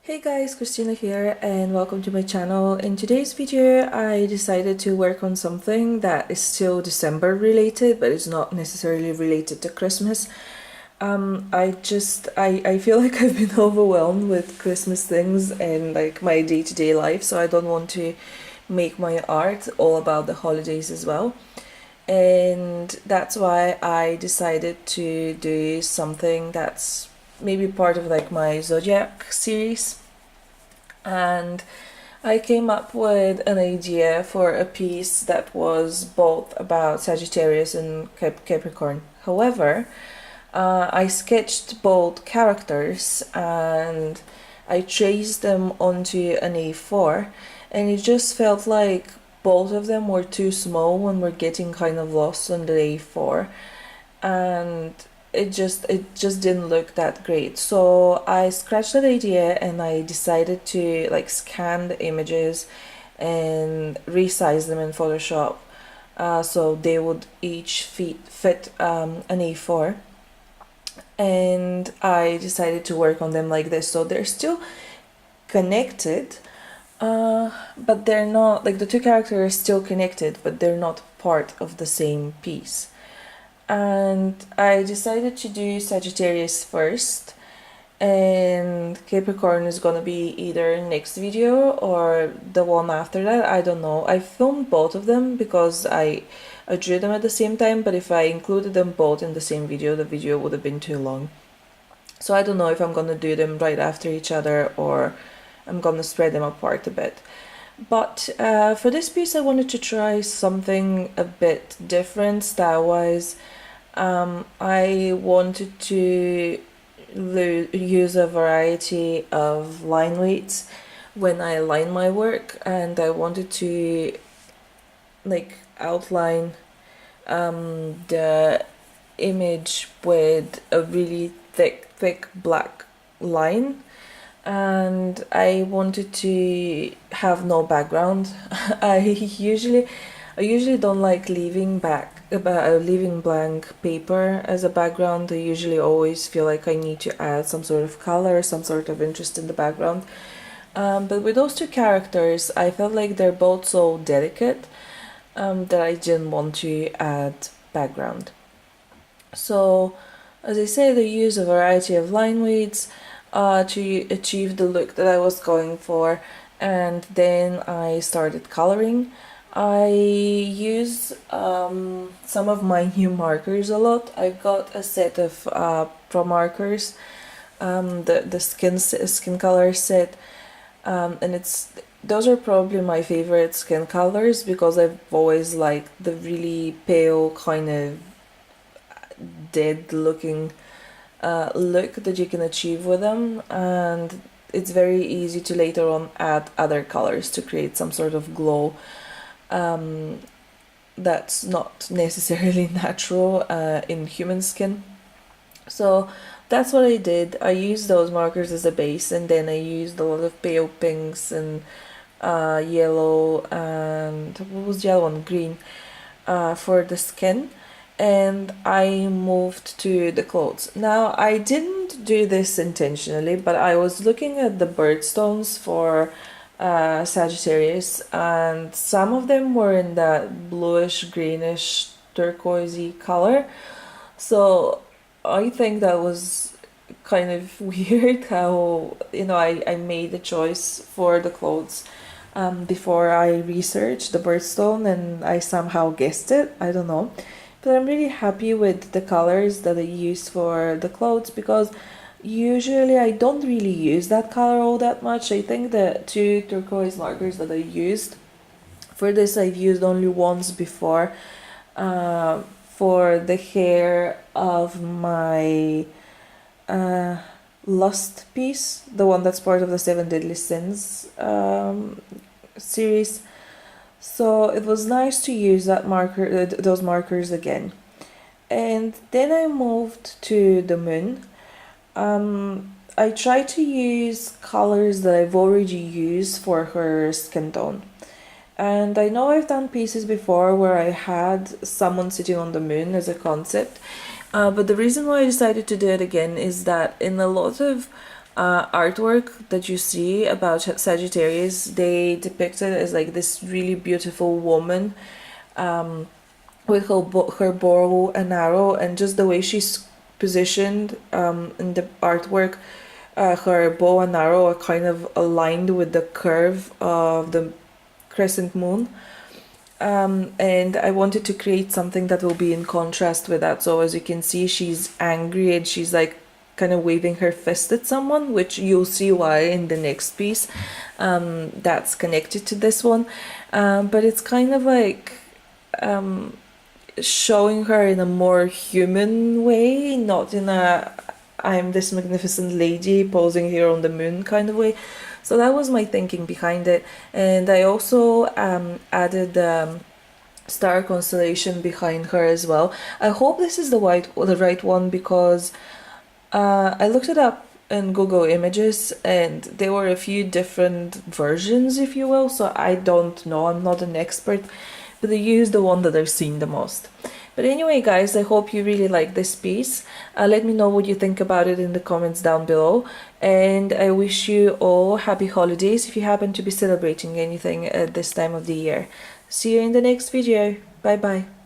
Hey guys, Christina here and welcome to my channel. In today's video, I decided to work on something that is still December related, but it's not necessarily related to Christmas. I feel like I've been overwhelmed with Christmas things and like my day-to-day life, so I don't want to make my art all about the holidays as well. And that's why I decided to do something that's maybe part of like my Zodiac series. And I came up with an idea for a piece that was both about Sagittarius and Capricorn. However, I sketched both characters and I traced them onto an A4, and it just felt like both of them were too small when we're getting kind of lost on the A4, and it just didn't look that great. So I scratched that idea and I decided to like scan the images and resize them in Photoshop, so they would each fit an A4, and I decided to work on them like this. So they're still connected, but they're not like the two characters are still connected, but they're not part of the same piece. And I decided to do Sagittarius first, and Capricorn is gonna be either next video or the one after that. I don't know. I filmed both of them because I drew them at the same time, but if I included them both in the same video, the video would have been too long. So I don't know if I'm gonna do them right after each other or I'm gonna spread them apart a bit. But for this piece I wanted to try something a bit different style-wise. I wanted to use a variety of line weights when I line my work, and I wanted to like outline the image with a really thick black line, and I wanted to have no background. I usually don't like leaving blank paper as a background. I usually always feel like I need to add some sort of color, some sort of interest in the background. But with those two characters, I felt like they're both so delicate that I didn't want to add background. So, as I said, I use a variety of line weights to achieve the look that I was going for, and then I started coloring. I use some of my new markers a lot. I got a set of Pro markers, the skin color set, and those are probably my favorite skin colors because I've always liked the really pale kind of dead looking look that you can achieve with them, and it's very easy to later on add other colors to create some sort of glow that's not necessarily natural in human skin. So that's what I did. I used those markers as a base, and then I used a lot of pale pinks and yellow, and what was the other one? Green, for the skin. And I moved to the clothes. Now, I didn't do this intentionally, but I was looking at the birthstones for Sagittarius, and some of them were in that bluish, greenish, turquoisey color. So I think that was kind of weird how, I made the choice for the clothes before I researched the birthstone and I somehow guessed it. I don't know. But I'm really happy with the colors that I used for the clothes because usually I don't really use that color all that much. I think the two turquoise markers that I used for this I've used only once before for the hair of my Lust piece, the one that's part of the Seven Deadly Sins series. So it was nice to use those markers again. And then I moved to the moon. I tried to use colors that I've already used for her skin tone. And I know I've done pieces before where I had someone sitting on the moon as a concept. But the reason why I decided to do it again is that in a lot of artwork that you see about Sagittarius, they depict it as like this really beautiful woman with her bow and arrow, and just the way she's positioned in the artwork, her bow and arrow are kind of aligned with the curve of the crescent moon. And I wanted to create something that will be in contrast with that. So as you can see, she's angry and she's like kind of waving her fist at someone, which you'll see why in the next piece that's connected to this one. But it's kind of like showing her in a more human way, not in a I'm this magnificent lady posing here on the moon kind of way. So that was my thinking behind it. And I also added star constellation behind her as well. I hope this is the right one, because I looked it up in Google Images and there were a few different versions, if you will, so I don't know, I'm not an expert, but they use the one that I've seen the most. But anyway, guys, I hope you really like this piece. Let me know what you think about it in the comments down below. And I wish you all happy holidays if you happen to be celebrating anything at this time of the year. See you in the next video. Bye bye.